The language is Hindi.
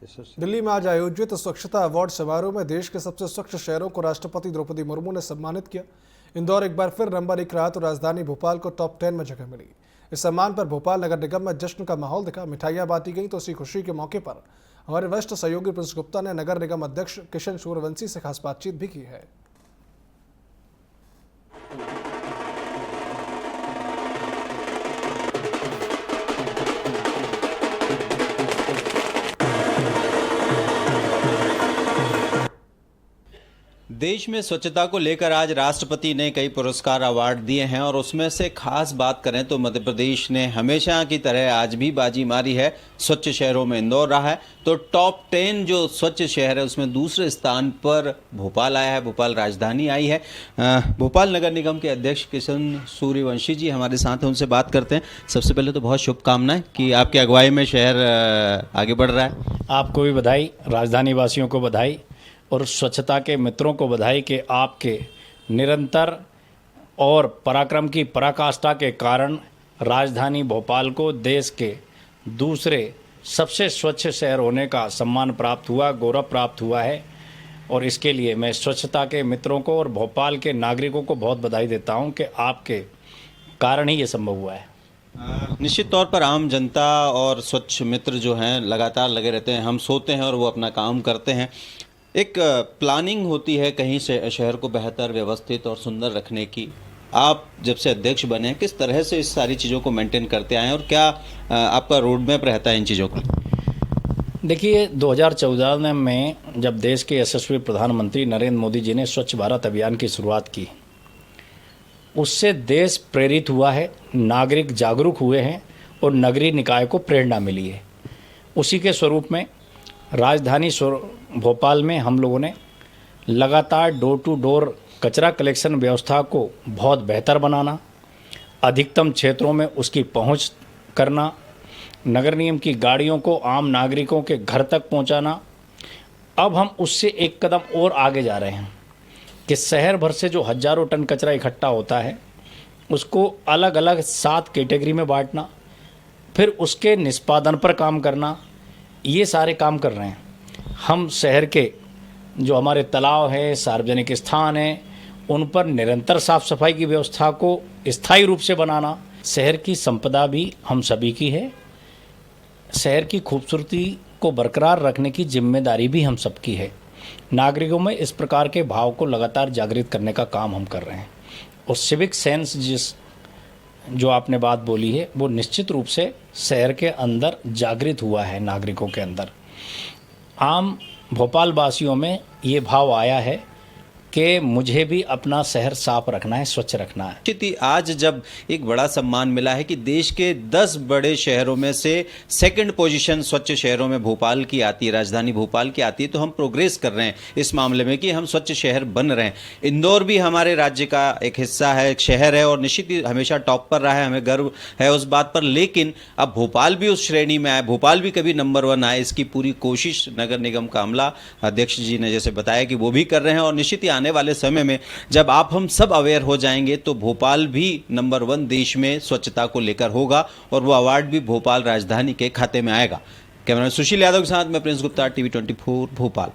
दिल्ली में आज आयोजित स्वच्छता अवार्ड समारोह में देश के सबसे स्वच्छ शहरों को राष्ट्रपति द्रौपदी मुर्मू ने सम्मानित किया। इंदौर एक बार फिर नंबर 1 रहा तो राजधानी भोपाल को टॉप 10 में जगह मिली। इस सम्मान पर भोपाल नगर निगम में जश्न का माहौल दिखा, मिठाइयां बांटी गईं। तो इसी खुशी के मौके पर हमारे वरिष्ठ सहयोगी प्रिंस गुप्ता ने नगर निगम अध्यक्ष किशन सूर्यवंशी से खास बातचीत भी की है। देश में स्वच्छता को लेकर आज राष्ट्रपति ने कई पुरस्कार अवार्ड दिए हैं और उसमें से खास बात करें तो मध्य प्रदेश ने हमेशा की तरह आज भी बाजी मारी है। स्वच्छ शहरों में इंदौर रहा है तो टॉप 10 जो स्वच्छ शहर है उसमें दूसरे स्थान पर भोपाल आया है, भोपाल राजधानी आई है। भोपाल नगर निगम के अध्यक्ष किशन सूर्यवंशी जी हमारे साथ हैं, उनसे बात करते हैं। सबसे पहले तो बहुत शुभकामनाएं कि आपकी अगुवाई में शहर आगे बढ़ रहा है। आपको भी बधाई, राजधानी वासियों को बधाई और स्वच्छता के मित्रों को बधाई कि आपके निरंतर और पराक्रम की पराकाष्ठा के कारण राजधानी भोपाल को देश के दूसरे सबसे स्वच्छ शहर होने का सम्मान प्राप्त हुआ, गौरव प्राप्त हुआ है। और इसके लिए मैं स्वच्छता के मित्रों को और भोपाल के नागरिकों को बहुत बधाई देता हूं कि आपके कारण ही ये संभव हुआ है। निश्चित तौर पर आम जनता और स्वच्छ मित्र जो हैं लगातार लगे रहते हैं। हम सोते हैं और वो अपना काम करते हैं। एक प्लानिंग होती है कहीं से शहर को बेहतर, व्यवस्थित और सुंदर रखने की। आप जब से अध्यक्ष बने किस तरह से इस सारी चीज़ों को मेंटेन करते आए और क्या आपका रोड मैप रहता है इन चीज़ों का? देखिए, 2014 में जब देश के यशस्वी प्रधानमंत्री नरेंद्र मोदी जी ने स्वच्छ भारत अभियान की शुरुआत की, उससे देश प्रेरित हुआ है, नागरिक जागरूक हुए हैं और नगरीय निकाय को प्रेरणा मिली है। उसी के स्वरूप में राजधानी भोपाल में हम लोगों ने लगातार डोर टू डोर कचरा कलेक्शन व्यवस्था को बहुत बेहतर बनाना, अधिकतम क्षेत्रों में उसकी पहुंच करना, नगर निगम की गाड़ियों को आम नागरिकों के घर तक पहुंचाना। अब हम उससे एक कदम और आगे जा रहे हैं कि शहर भर से जो हजारों टन कचरा इकट्ठा होता है उसको अलग अलग 7 कैटेगरी में बांटना, फिर उसके निष्पादन पर काम करना, ये सारे काम कर रहे हैं। हम शहर के जो हमारे तालाब है, सार्वजनिक स्थान हैं, उन पर निरंतर साफ सफाई की व्यवस्था को स्थायी रूप से बनाना। शहर की संपदा भी हम सभी की है, शहर की खूबसूरती को बरकरार रखने की जिम्मेदारी भी हम सबकी है। नागरिकों में इस प्रकार के भाव को लगातार जागृत करने का काम हम कर रहे हैं। और सिविक सेंस जो आपने बात बोली है वो निश्चित रूप से शहर के अंदर जागृत हुआ है। नागरिकों के अंदर, आम भोपाल वासियों में ये भाव आया है कि मुझे भी अपना शहर साफ रखना है, स्वच्छ रखना है। आज जब एक बड़ा सम्मान मिला है कि देश के 10 बड़े शहरों में से सेकंड पोजीशन स्वच्छ शहरों में भोपाल की आती है, राजधानी भोपाल की आती है, तो हम प्रोग्रेस कर रहे हैं इस मामले में कि हम स्वच्छ शहर बन रहे हैं। इंदौर भी हमारे राज्य का एक हिस्सा है, एक शहर है और निश्चित ही हमेशा टॉप पर रहा है, हमें गर्व है उस बात पर। लेकिन अब भोपाल भी उस श्रेणी में आए, भोपाल भी कभी नंबर 1 आए, इसकी पूरी कोशिश नगर निगम का अमला, अध्यक्ष जी ने जैसे बताया कि वो भी कर रहे हैं। और निश्चित ही आने वाले समय में जब आप हम सब अवेयर हो जाएंगे तो भोपाल भी नंबर 1 देश में स्वच्छता को लेकर होगा और वो अवार्ड भी भोपाल राजधानी के खाते में आएगा। कैमरामैन सुशील यादव के साथ मैं प्रिंस गुप्ता, TV 24 भोपाल।